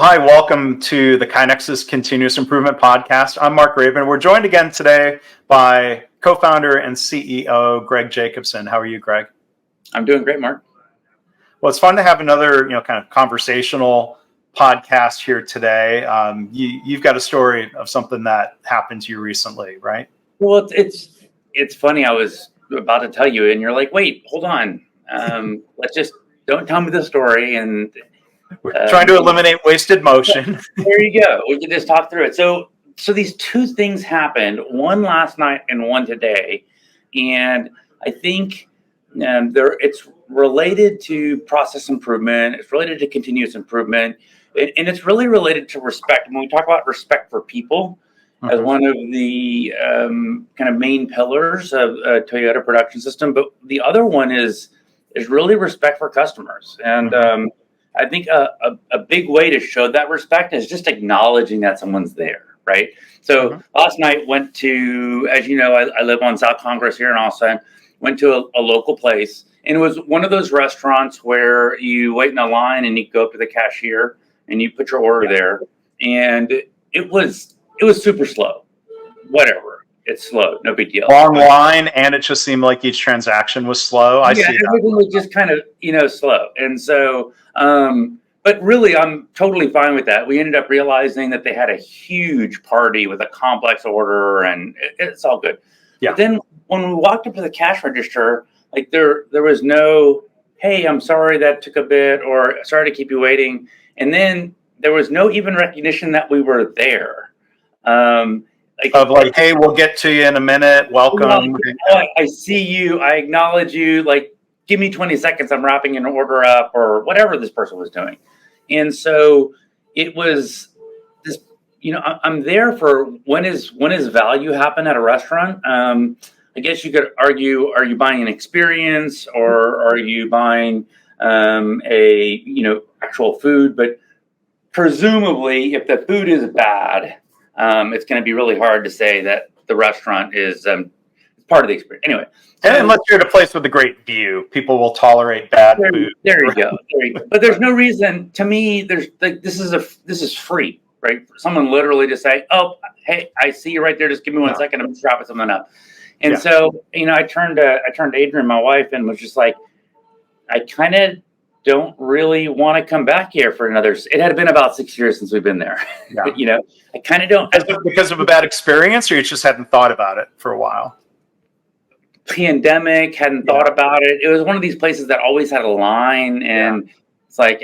Well, hi, welcome to the KaiNexus Continuous Improvement Podcast. I'm Mark Graban. We're joined again today by co-founder and CEO Greg Jacobson. How are you, Greg? I'm doing great, Mark. Well, it's fun to have another, kind of conversational podcast here today. You've got a story of something that happened to you recently, right? Well, it's funny. I was about to tell you, and you're like, "Wait, hold on. Don't tell me the story." And we're trying to eliminate wasted motion. There you go. We can just talk through it. So these two things happened, one last night and one today, and I think it's related to process improvement. It's related to continuous improvement, and it's really related to respect. When we talk about respect for people as one of the kind of main pillars of a Toyota production system, but the other one is really respect for customers. And I think a big way to show that respect is just acknowledging that someone's there, right? So last night went to, as you know, I live on South Congress here in Austin, went to a local place, and it was one of those restaurants where you wait in a line and you go up to the cashier and you put your order there, and it was super slow. Whatever. It's slow, no big deal. Long line, and it just seemed like each transaction was slow. I see that. Everything was just kind of, slow. And so, but really, I'm totally fine with that. We ended up realizing that they had a huge party with a complex order, and it's all good. Yeah. But then when we walked up to the cash register, like there was no, "Hey, I'm sorry that took a bit," or "Sorry to keep you waiting." And then there was no even recognition that we were there. Hey, we'll get to you in a minute. Welcome. I see you. I acknowledge you. Like, give me 20 seconds. I'm wrapping an order up, or whatever this person was doing. And so it was this, I'm there for when is value happen at a restaurant? I guess you could argue, are you buying an experience, or are you buying actual food? But presumably, if the food is bad, it's going to be really hard to say that the restaurant is part of the experience. Anyway, and unless you're at a place with a great view, people will tolerate bad food. There you go. But there's no reason. To me, there's like this is free, right? For someone literally to say, "Oh, hey, I see you right there. Just give me 1 second. I'm just wrapping something up." And so, I turned to Adrian, my wife, and was just like, I kind of don't really want to come back here for another. It had been about 6 years since we've been there. Yeah. But, I kind of don't. Is it because of a bad experience, or you just hadn't thought about it for a while? Pandemic, hadn't thought about it. It was one of these places that always had a line, and it's like,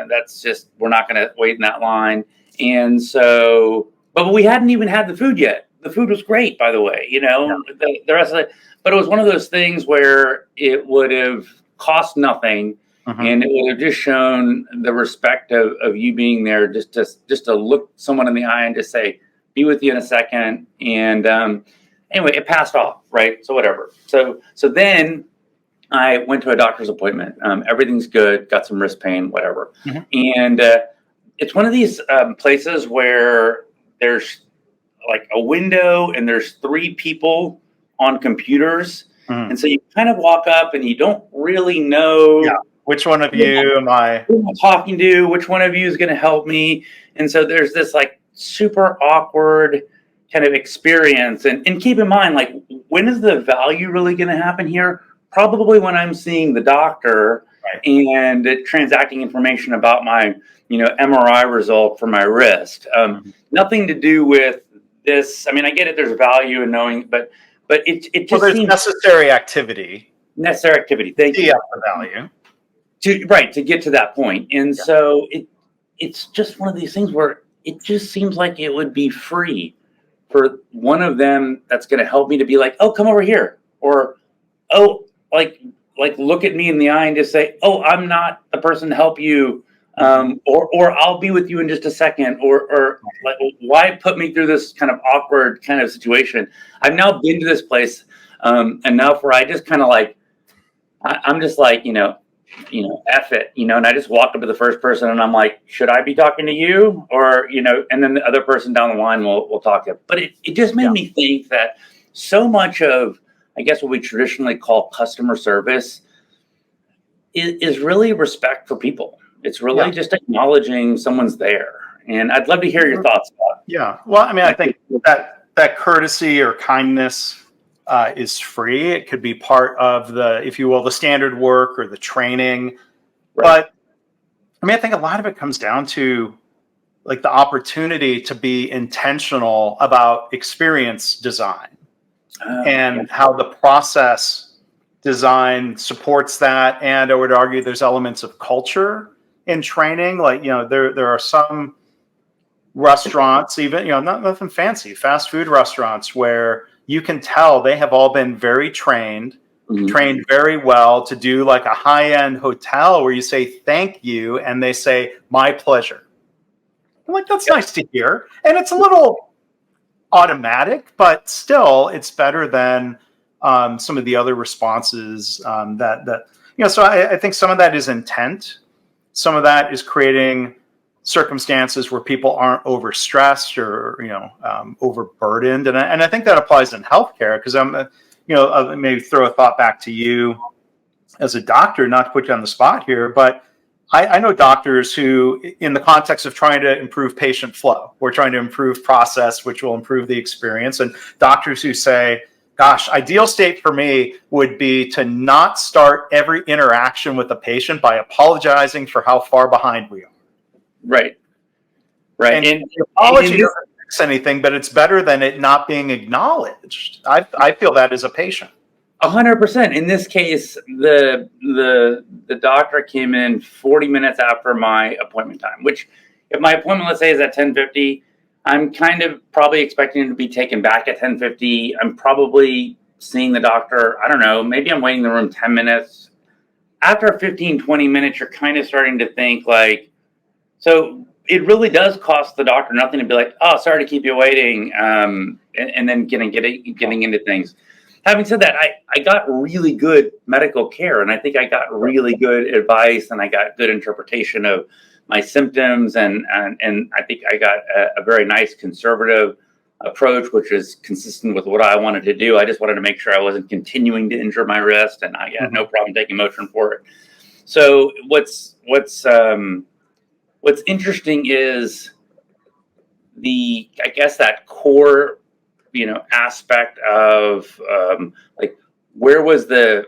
that's just, we're not going to wait in that line. And so, but we hadn't even had the food yet. The food was great, by the way, the rest of it. But it was one of those things where it would have cost nothing. And it would have just shown the respect of you being there, just to look someone in the eye and just say, "Be with you in a second." And anyway, it passed off, right? So whatever. So then I went to a doctor's appointment. Everything's good. Got some wrist pain, whatever. And it's one of these places where there's like a window and there's 3 people on computers, and so you kind of walk up and you don't really know. Yeah. Which one of you am I talking to? Which one of you is going to help me? And so there's this like super awkward kind of experience. And keep in mind, like, when is the value really going to happen here? Probably when I'm seeing the doctor and transacting information about my, MRI result for my wrist. Nothing to do with this. I mean, I get it. There's value in knowing, but it just there's necessary activity. Necessary activity. Thank you. For value. To get to that point. And so it's just one of these things where it just seems like it would be free for one of them that's going to help me to be like, "Oh, come over here," or, "Oh, like look at me in the eye and just say, 'Oh, I'm not the person to help you,' or I'll be with you in just a second," or like, why put me through this kind of awkward kind of situation? I've now been to this place enough where I just kind of like, I'm just like, F it, and I just walked up to the first person and I'm like, "Should I be talking to you?" Or, and then the other person down the line will talk to you. But it just made me think that so much of, I guess, what we traditionally call customer service is really respect for people, It's really just acknowledging someone's there. And I'd love to hear your thoughts about it. Yeah. Well, I mean, I think that courtesy or kindness is free. It could be part of the, if you will, the standard work or the training. Right. But I mean, I think a lot of it comes down to like the opportunity to be intentional about experience design and how the process design supports that. And I would argue there's elements of culture in training. Like, there are some restaurants, even, nothing fancy, fast food restaurants where you can tell they have all been very trained very well to do like a high-end hotel where you say thank you and they say my pleasure. I'm like, that's nice to hear. And it's a little automatic, but still it's better than some of the other responses so I think some of that is intent. Some of that is creating circumstances where people aren't overstressed or overburdened, and I think that applies in healthcare because I'll maybe throw a thought back to you as a doctor, not to put you on the spot here, but I know doctors who, in the context of trying to improve patient flow, we're trying to improve process, which will improve the experience, and doctors who say, gosh, ideal state for me would be to not start every interaction with a patient by apologizing for how far behind we are. Right. And the apology doesn't fix anything, but it's better than it not being acknowledged. I feel that as a patient. 100%. In this case, the doctor came in 40 minutes after my appointment time, which if my appointment, let's say, is at 10:50, I'm kind of probably expecting to be taken back at 10:50. I'm probably seeing the doctor, I don't know, maybe I'm waiting in the room 10 minutes. After 15, 20 minutes, you're kind of starting to think like, so it really does cost the doctor nothing to be like, oh, sorry to keep you waiting, and then getting into things. Having said that, I got really good medical care, and I think I got really good advice, and I got good interpretation of my symptoms, and I think I got a very nice conservative approach, which is consistent with what I wanted to do. I just wanted to make sure I wasn't continuing to injure my wrist, and I had no problem taking Motrin for it. So what's interesting is I guess that core, aspect of like where was the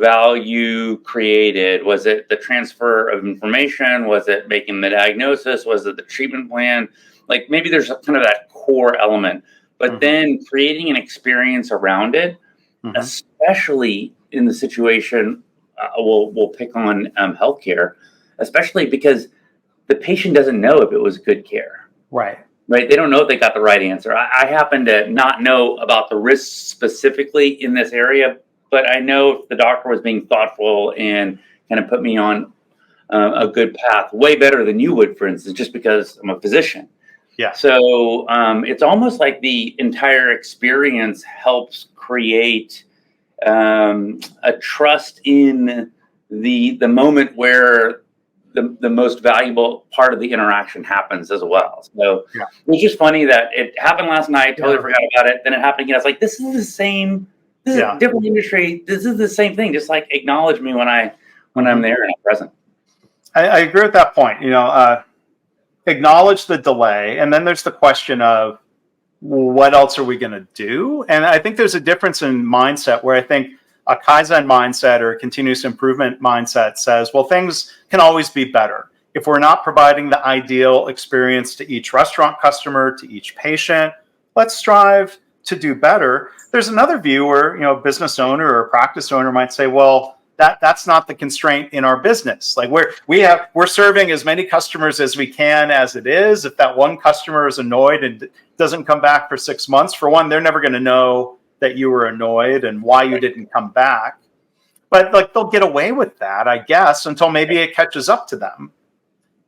value created? Was it the transfer of information? Was it making the diagnosis? Was it the treatment plan? Like maybe there's kind of that core element, but then creating an experience around it, especially in the situation, we'll pick on healthcare, especially because the patient doesn't know if it was good care. Right. They don't know if they got the right answer. I happen to not know about the risks specifically in this area, but I know if the doctor was being thoughtful and kind of put me on a good path, way better than you would, for instance, just because I'm a physician. Yeah. So it's almost like the entire experience helps create a trust in the moment where the most valuable part of the interaction happens as well. So it was just funny that it happened last night. Totally forgot about it. Then it happened again. I was like, this is the same. This is a different industry. This is the same thing. Just like acknowledge me when I'm there and I'm present. I agree with that point. Acknowledge the delay, and then there's the question of what else are we going to do? And I think there's a difference in mindset where I think a Kaizen mindset or a continuous improvement mindset says, well, things can always be better. If we're not providing the ideal experience to each restaurant customer, to each patient, let's strive to do better. There's another view where, a business owner or a practice owner might say, well, that's not the constraint in our business. Like we're serving as many customers as we can as it is. If that one customer is annoyed and doesn't come back for 6 months, for one, they're never going to know that you were annoyed and why you didn't come back. But like they'll get away with that, I guess, until maybe it catches up to them.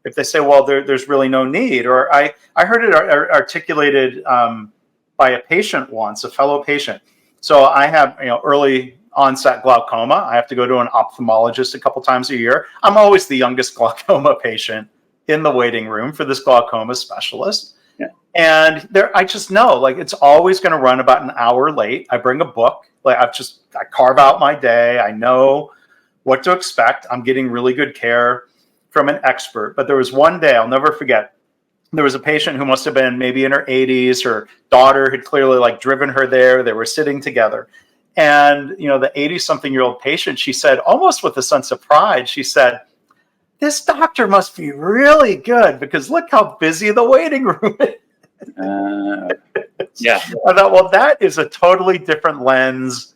If they say, well, there's really no need. Or I heard it articulated by a patient once, a fellow patient. So I have early onset glaucoma. I have to go to an ophthalmologist a couple times a year. I'm always the youngest glaucoma patient in the waiting room for this glaucoma specialist. And I just know, like, it's always going to run about an hour late. I bring a book. Like, I carve out my day. I know what to expect. I'm getting really good care from an expert, but there was one day I'll never forget. There was a patient who must have been maybe in her 80s. Her daughter had clearly like driven her there. They were sitting together. And, the 80-something-year-old patient, she said, almost with a sense of pride, she said, this doctor must be really good because look how busy the waiting room is. Yeah. I thought, well, that is a totally different lens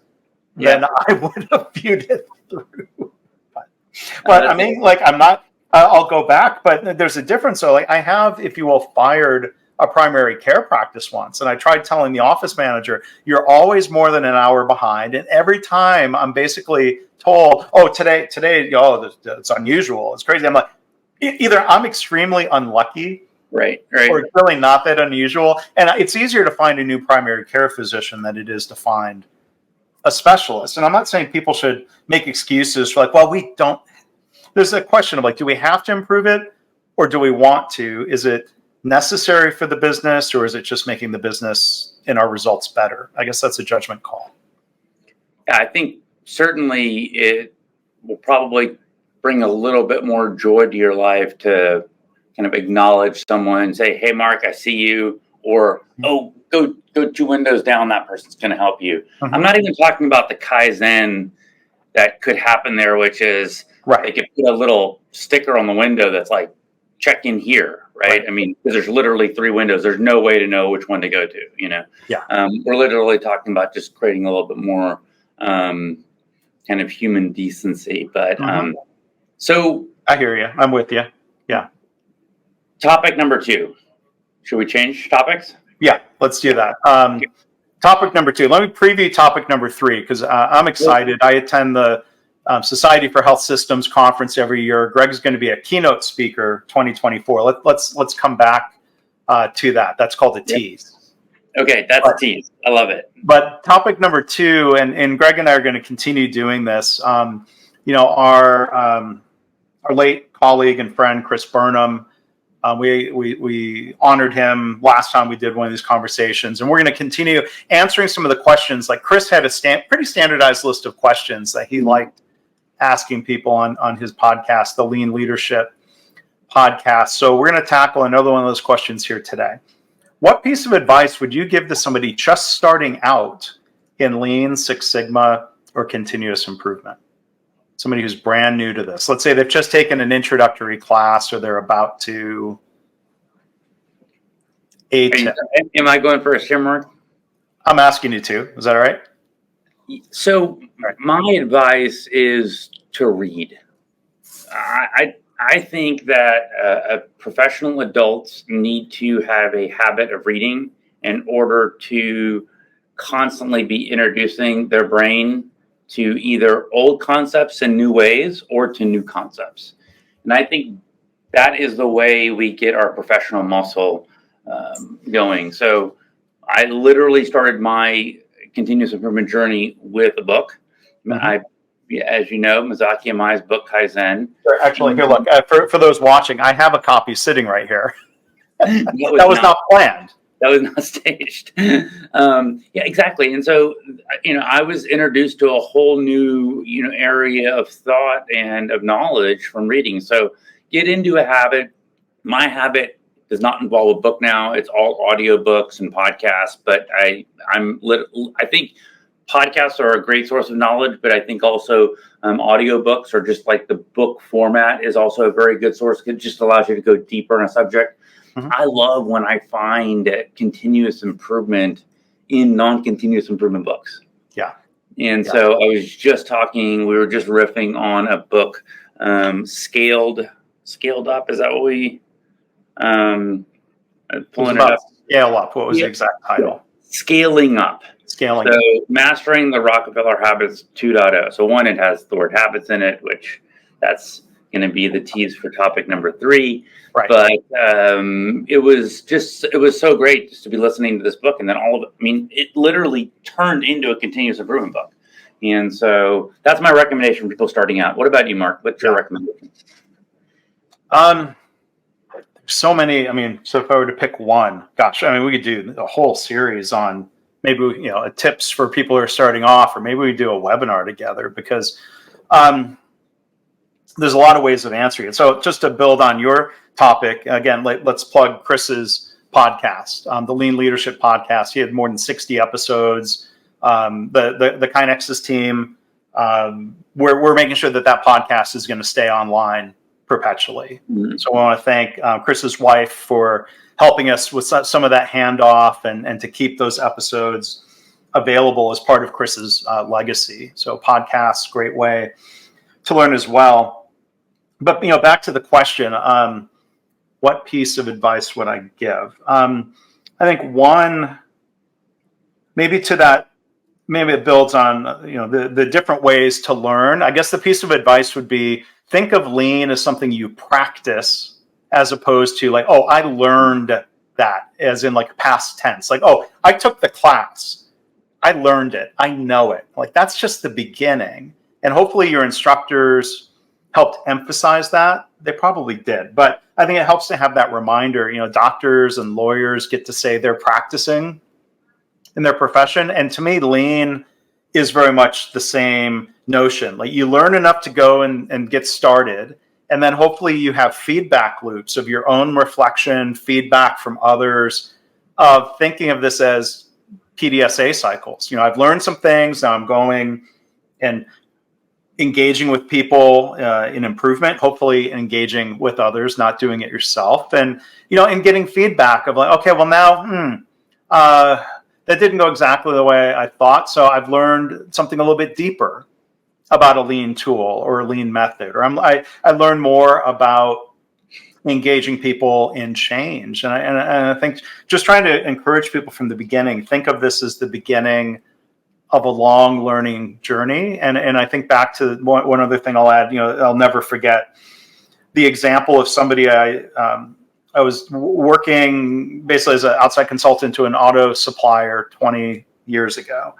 than I would have viewed it through. But I mean, like, I'm not, I'll go back, but there's a difference. So, like, I have, if you will, fired a primary care practice once. And I tried telling the office manager, you're always more than an hour behind. And every time I'm basically told, oh, today, it's unusual. It's crazy. I'm like, either I'm extremely unlucky. Right. Or it's really not that unusual. And it's easier to find a new primary care physician than it is to find a specialist. And I'm not saying people should make excuses for like, well, we don't. There's a question of like, do we have to improve it or do we want to? Is it necessary for the business or is it just making the business and our results better? I guess that's a judgment call. Yeah, I think certainly it will probably bring a little bit more joy to your life to kind of acknowledge someone and say, hey, Mark, I see you. Or, oh, go 2 windows down. That person's going to help you. Mm-hmm. I'm not even talking about the Kaizen that could happen there, which is they could put a little sticker on the window that's like, check in here, right? I mean, because there's literally 3 windows. There's no way to know which one to go to, Yeah. We're literally talking about just creating a little bit more kind of human decency. But so I hear you. I'm with you. Yeah. Topic number 2. Should we change topics? Yeah, let's do that. Topic number 2. Let me preview topic number 3 because I'm excited. I attend the Society for Health Systems conference every year. Greg's going to be a keynote speaker 2024. Let's come back to that. That's called a tease. Okay, that's a tease. I love it. But topic number 2, and Greg and I are going to continue doing this. Our late colleague and friend Chris Burnham. We honored him last time we did one of these conversations, and we're going to continue answering some of the questions. Like Chris had a pretty standardized list of questions that he liked asking people on his podcast, the Lean Leadership Podcast. So we're going to tackle another one of those questions here today. What piece of advice would you give to somebody just starting out in Lean, Six Sigma, or continuous improvement? Somebody who's brand new to this. Let's say they've just taken an introductory class or they're about to. Am I going first here, Mark? I'm asking you to. Is that all right? So my advice is to read. I think that professional adults need to have a habit of reading in order to constantly be introducing their brain to either old concepts in new ways or to new concepts. And I think that is the way we get our professional muscle going. So I literally started my continuous improvement journey with a book. As you know, Miyazaki Imai's book, Kaizen. Actually, here, look, for those watching, I have a copy sitting right here. that was not planned. That was not staged. Yeah, exactly. And so, I was introduced to a whole new, area of thought and of knowledge from reading. So get into a habit. My habit does not involve a book now. It's all audiobooks and podcasts. But I think podcasts are a great source of knowledge, but I think also audiobooks or just like the book format is also a very good source. It just allows you to go deeper in a subject. I love when I find continuous improvement in non-continuous improvement books. Yeah. And so I was just we were just riffing on a book, Scaled Up. Is that what we, pulling it up? Scale Up. What was the exact title? Scaling Up. So Mastering the Rockefeller Habits 2.0. So one, it has the word habits in it, which that's going to be the tease for topic number 3. Right. But it was so great just to be listening to this book. And then it literally turned into a continuous improvement book. And so that's my recommendation for people starting out. What about you, Mark? What's your recommendation? So many, so if I were to pick one, we could do a whole series on maybe, tips for people who are starting off, or maybe we do a webinar together because, there's a lot of ways of answering it. So just to build on your topic, again, let's plug Chris's podcast, the Lean Leadership Podcast. He had more than 60 episodes. The KaiNexus team, we're making sure that podcast is going to stay online perpetually. Mm-hmm. So I want to thank Chris's wife for helping us with some of that handoff and to keep those episodes available as part of Chris's legacy. So podcasts, great way to learn as well. But, back to the question, what piece of advice would I give? I think one, maybe it builds on, the different ways to learn. I guess the piece of advice would be, think of lean as something you practice, as opposed to like, oh, I learned that, as in like past tense. Like, oh, I took the class. I learned it. I know it. Like, that's just the beginning. And hopefully your instructors helped emphasize that. They probably did. But I think it helps to have that reminder. Doctors and lawyers get to say they're practicing in their profession. And to me, lean is very much the same notion. Like, you learn enough to go and get started. And then hopefully you have feedback loops of your own reflection, feedback from others, of thinking of this as PDSA cycles. I've learned some things. Now I'm going and engaging with people in improvement, hopefully engaging with others, not doing it yourself. And, and getting feedback of like, okay, well now, that didn't go exactly the way I thought. So I've learned something a little bit deeper about a lean tool or a lean method, or I learned more about engaging people in change. And I think just trying to encourage people from the beginning, think of this as the beginning of a long learning journey. And I think back to one other thing I'll add, I'll never forget the example of somebody I was working basically as an outside consultant to an auto supplier 20 years ago.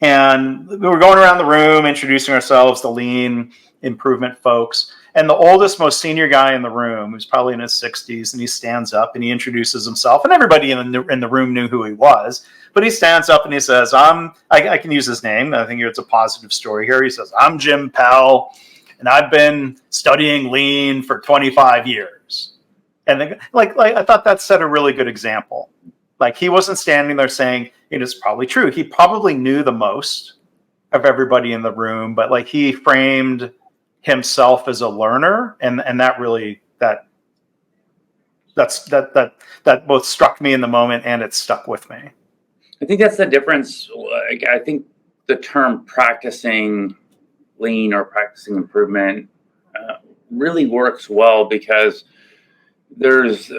And we were going around the room, introducing ourselves, the lean improvement folks. And the oldest, most senior guy in the room, who's probably in his 60s, and he stands up and he introduces himself. And everybody in the room knew who he was. But he stands up and he says, I can use his name. I think it's a positive story here. He says, I'm Jim Pell, and I've been studying lean for 25 years. And like I thought that set a really good example. Like, he wasn't standing there saying, it is probably true. He probably knew the most of everybody in the room, but like, he framed himself as a learner, and that really that both struck me in the moment, and it stuck with me. I think that's the difference. I think the term practicing lean or practicing improvement really works well, because there's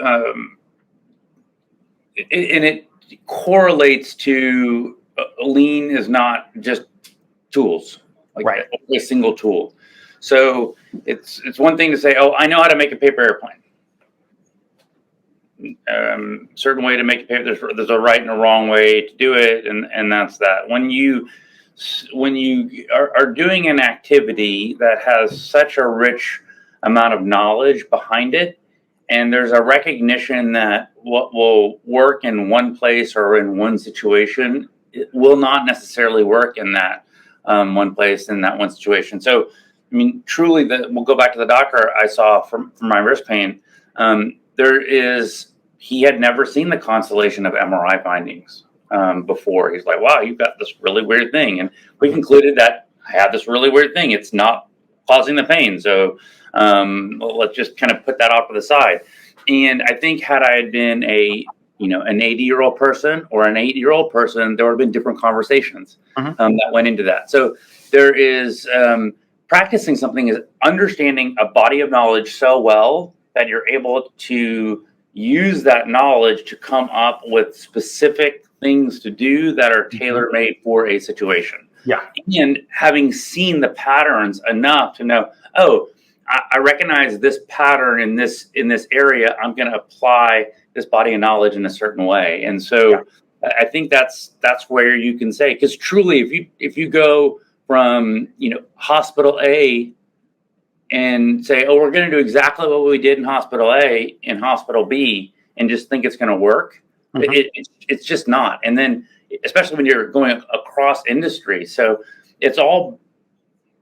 it correlates to lean is not just tools, like right. A single tool. So it's one thing to say, oh, I know how to make a paper airplane. Certain way to make a paper. There's a right and a wrong way to do it, and that's that. When you are doing an activity that has such a rich amount of knowledge behind it, and there's a recognition that what will work in one place or in one situation, it will not necessarily work in that one place, in that one situation. So, I mean, truly, we'll go back to the doctor I saw for my wrist pain. He had never seen the constellation of MRI findings before. He's like, wow, you've got this really weird thing. And we concluded that I have this really weird thing. It's not causing the pain. So let's just kind of put that off to the side. And I think had I been an 80-year-old person or an 8-year-old person, there would have been different conversations that went into that. So there is practicing something is understanding a body of knowledge so well that you're able to use that knowledge to come up with specific things to do that are tailor-made for a situation. Yeah. And having seen the patterns enough to know, oh, I recognize this pattern in this area. I'm going to apply this body of knowledge in a certain way. And so I think that's where you can say, because truly, if you go from hospital A and say, oh, we're going to do exactly what we did in hospital A in hospital B, and just think it's going to work, it's just not. And then, especially when you're going across industry, so it's all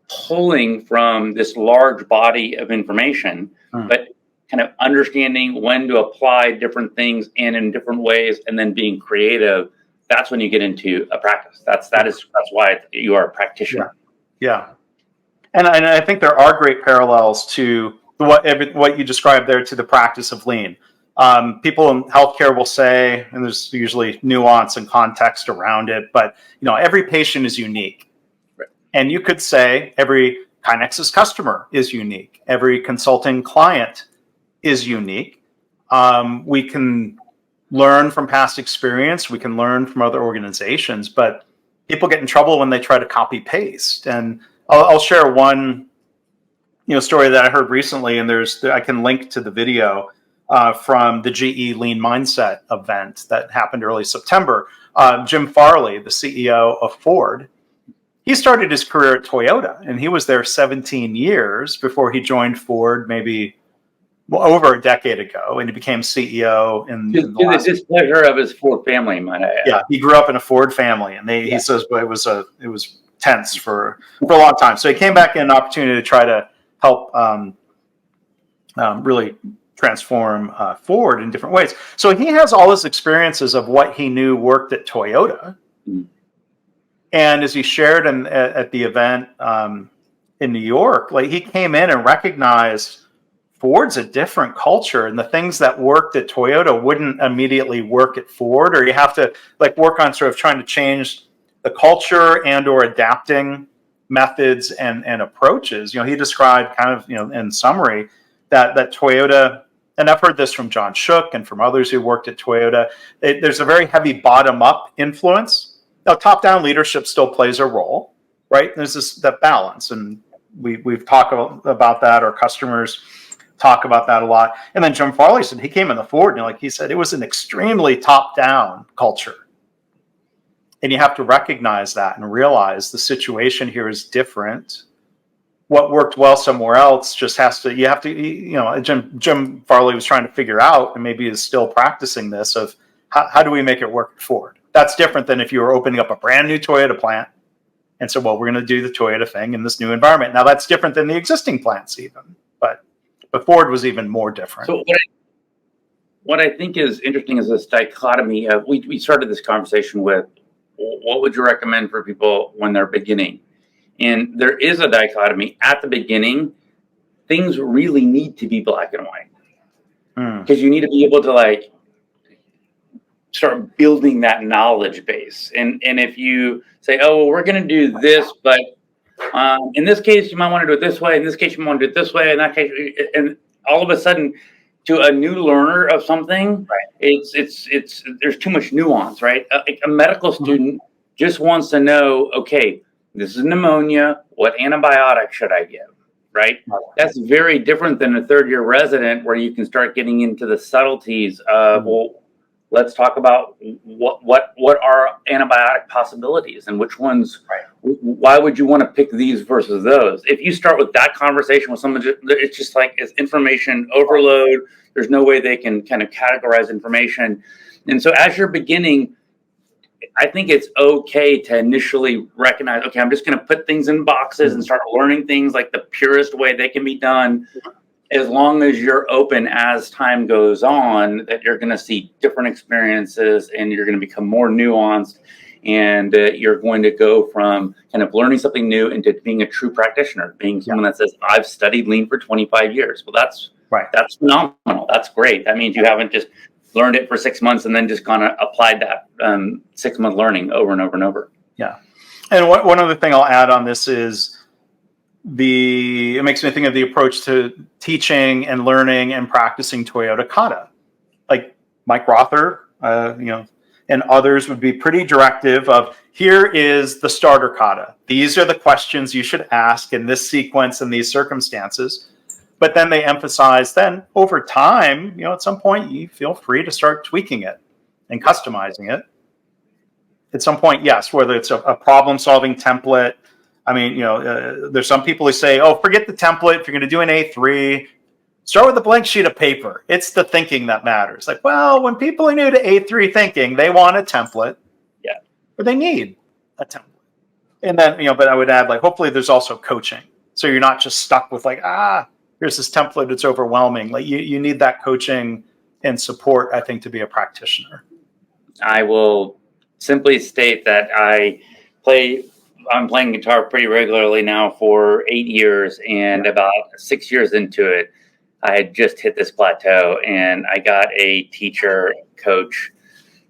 pulling from this large body of information, but kind of understanding when to apply different things and in different ways, and then being creative. That's when you get into a practice. That's why you are a practitioner. Yeah. And I think there are great parallels to what you described there to the practice of lean. People in healthcare will say, and there's usually nuance and context around it, but every patient is unique. Right. And you could say every KaiNexus customer is unique. Every consulting client is unique. We can learn from past experience. We can learn from other organizations, but people get in trouble when they try to copy paste. And I'll share one story that I heard recently, and I can link to the video from the GE Lean Mindset event that happened early September. Jim Farley, the CEO of Ford, he started his career at Toyota, and he was there 17 years before he joined Ford, maybe over a decade ago, and he became CEO in to the displeasure of his Ford family, might I add. Yeah, he grew up in a Ford family, and he says it was tense for a long time. So he came back in an opportunity to try to help really transform Ford in different ways. So he has all his experiences of what he knew worked at Toyota. And as he shared at the event in New York, like he came in and recognized Ford's a different culture, and the things that worked at Toyota wouldn't immediately work at Ford, or you have to work on sort of trying to change the culture and or adapting methods and approaches. He described kind of, in summary, that Toyota, and I've heard this from John Shook and from others who worked at Toyota, there's a very heavy bottom-up influence. Now, top-down leadership still plays a role, right? There's that balance, and we've talked about that. Our customers talk about that a lot. And then Jim Farley said he came in the Ford, and he said it was an extremely top-down culture. And you have to recognize that and realize the situation here is different. What worked well somewhere else just Jim Farley was trying to figure out, and maybe is still practicing this, of how do we make it work at Ford? That's different than if you were opening up a brand new Toyota plant and said, well, we're going to do the Toyota thing in this new environment. Now that's different than the existing plants even, but Ford was even more different. So what I think is interesting is this dichotomy of, we started this conversation with, what would you recommend for people when they're beginning? And there is a dichotomy at the beginning. Things really need to be black and white, because you need to be able to start building that knowledge base. And if you say, oh, well, we're going to do this, but in this case, you might want to do it this way. In this case, you might want to do it this way. In that case, and all of a sudden, to a new learner of something, it's there's too much nuance, right? A medical student just wants to know, okay, this is pneumonia. What antibiotic should I give? Right? That's very different than a third-year resident, where you can start getting into the subtleties of, well, let's talk about what are antibiotic possibilities and which ones. Why would you want to pick these versus those? If you start with that conversation with someone, it's just it's information overload. There's no way they can kind of categorize information. And so as you're beginning, I think it's okay to initially recognize, okay, I'm just going to put things in boxes and start learning things like the purest way they can be done. As long as you're open as time goes on, that you're going to see different experiences and you're going to become more nuanced, and you're going to go from kind of learning something new into being a true practitioner, being someone that says, I've studied lean for 25 years. Well, that's phenomenal. That's great. That means you haven't just learned it for 6 months and then just gone and applied that 6-month learning over and over and over. Yeah. And one other thing I'll add on this is it makes me think of the approach to teaching and learning and practicing Toyota Kata. Like Mike Rother, and others would be pretty directive of, here is the starter kata. These are the questions you should ask in this sequence and these circumstances. But then they emphasize, then over time, at some point you feel free to start tweaking it and customizing it. At some point, yes, whether it's a problem-solving template. I mean, there's some people who say, oh, forget the template. If you're going to do an A3, start with a blank sheet of paper. It's the thinking that matters. Like, well, when people are new to A3 thinking, they want a template. Yeah. Or they need a template. And then, but I would add, like, hopefully there's also coaching. So you're not just stuck with like, here's this template, it's overwhelming. Like you need that coaching and support, I think, to be a practitioner. I will simply state that I'm playing guitar pretty regularly now for 8 years, and about 6 years into it, I had just hit this plateau, and I got a teacher, coach.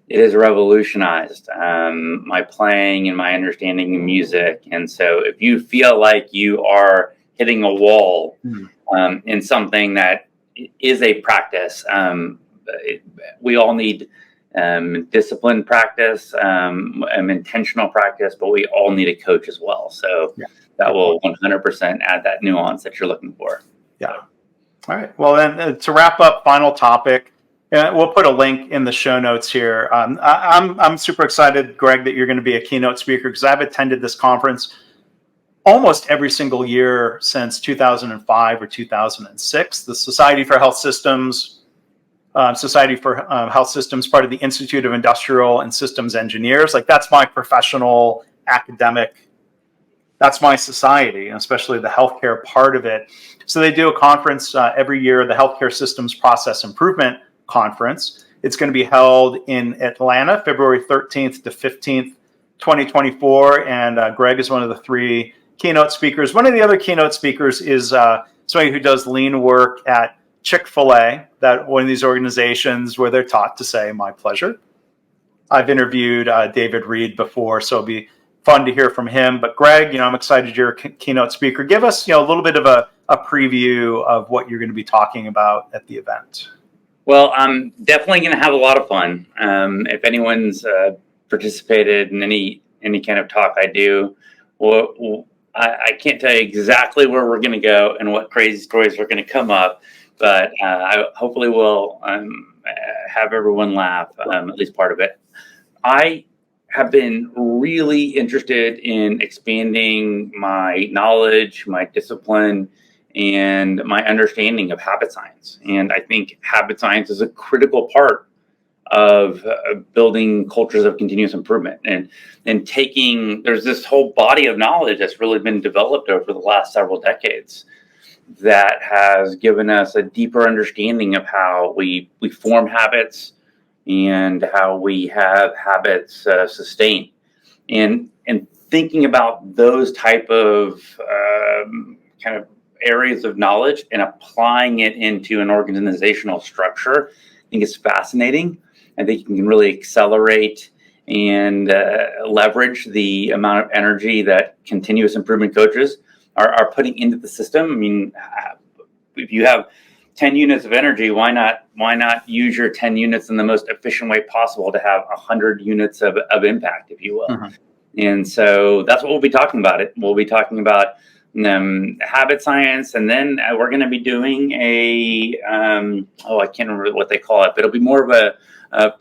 It has revolutionized my playing and my understanding of music. And so if you feel like you are hitting a wall in something that is a practice, we all need disciplined practice, intentional practice, but we all need a coach as well. So that will 100% add that nuance that you're looking for. Yeah. All right. Well, then to wrap up, final topic. We'll put a link in the show notes here. I'm super excited, Greg, that you're going to be a keynote speaker, because I've attended this conference almost every single year since 2005 or 2006. The Society for Health Systems, part of the Institute of Industrial and Systems Engineers. Like, that's my professional academic, that's my society, especially the healthcare part of it. So they do a conference every year, the Healthcare Systems Process Improvement Conference. It's going to be held in Atlanta, February 13th to 15th, 2024. And Greg is one of the 3 keynote speakers. One of the other keynote speakers is somebody who does lean work at Chick-fil-A, that one of these organizations where they're taught to say, "My pleasure." I've interviewed David Reed before, so it'll be fun to hear from him. But Greg, I'm excited you're a keynote speaker. Give us, a little bit of a preview of what you're going to be talking about at the event. Well, I'm definitely going to have a lot of fun. If anyone's participated in any kind of talk I do, I can't tell you exactly where we're going to go and what crazy stories are going to come up, but I hopefully will have everyone laugh, at least part of it. I have been really interested in expanding my knowledge, my discipline, and my understanding of habit science. And I think habit science is a critical part of building cultures of continuous improvement, and there's this whole body of knowledge that's really been developed over the last several decades that has given us a deeper understanding of how we form habits and how we have habits sustain. And thinking about those type of kind of areas of knowledge and applying it into an organizational structure, I think is fascinating. I think you can really accelerate and leverage the amount of energy that continuous improvement coaches are putting into the system. I mean, if you have 10 units of energy, why not use your 10 units in the most efficient way possible to have 100 units of impact, if you will? Mm-hmm. And so that's what we'll be talking about. We'll be talking about habit science, and then we're going to be doing I can't remember what they call it, but it'll be more of a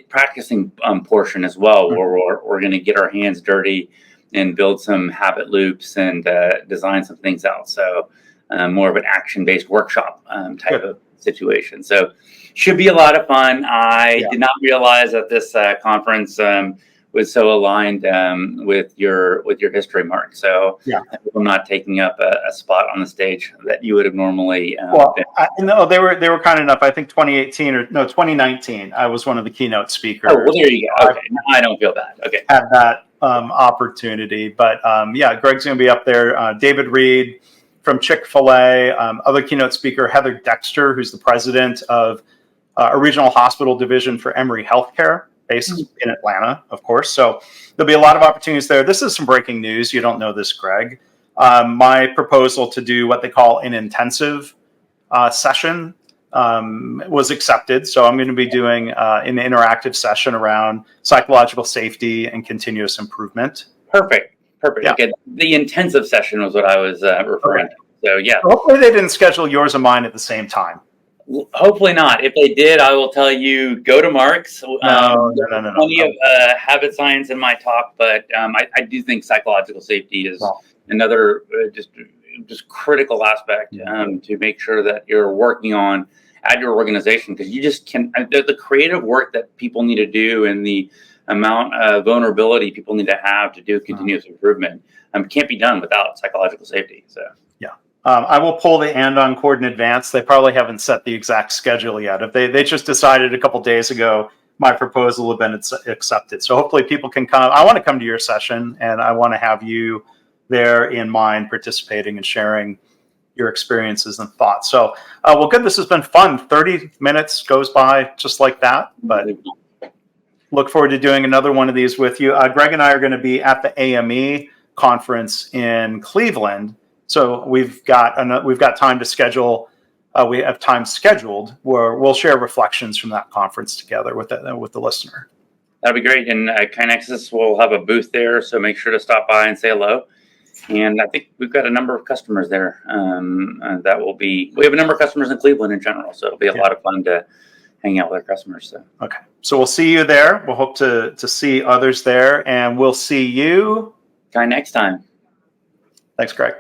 practicing portion as well, where we're going to get our hands dirty and build some habit loops and design some things out. So more of an action-based workshop type of situation. So should be a lot of fun. I did not realize that this conference was so aligned with your history, Mark. So I hope I'm not taking up a spot on the stage that you would have normally. No, they were kind enough. I think 2019. I was one of the keynote speakers. Oh, well, there you go. Okay, now I don't feel bad. Okay, had that opportunity, but Greg's going to be up there. David Reed from Chick-fil-A, other keynote speaker Heather Dexter, who's the president of a regional hospital division for Emory Healthcare, based in Atlanta, of course. So there'll be a lot of opportunities there. This is some breaking news. You don't know this, Greg. My proposal to do what they call an intensive session was accepted. So I'm going to be doing an interactive session around psychological safety and continuous improvement. Perfect. Yeah. Okay. The intensive session was what I was referring to. So yeah. Hopefully they didn't schedule yours and mine at the same time. Hopefully not. If they did, I will tell you, go to Mark's. No. Plenty of habit science in my talk, but I do think psychological safety is another just critical aspect to make sure that you're working on at your organization, because you just can the creative work that people need to do and the amount of vulnerability people need to have to do continuous improvement can't be done without psychological safety. So yeah, I will pull the and-on cord in advance. They probably haven't set the exact schedule yet. If they just decided a couple days ago, my proposal will have been accepted. So hopefully people can come. I want to come to your session, and I want to have you there in mine, participating and sharing your experiences and thoughts. So, well, good. This has been fun. 30 minutes goes by just like that, but look forward to doing another one of these with you. Greg and I are going to be at the AME conference in Cleveland. So we've got time to schedule. We have time scheduled where we'll share reflections from that conference together with the listener. That'd be great. And KaiNexus will have a booth there, so make sure to stop by and say hello. And I think we've got a number of customers there. We have a number of customers in Cleveland in general, so it'll be a lot of fun to hang out with our customers. So. Okay. So we'll see you there. We'll hope to see others there, and we'll see you next time. Thanks, Greg.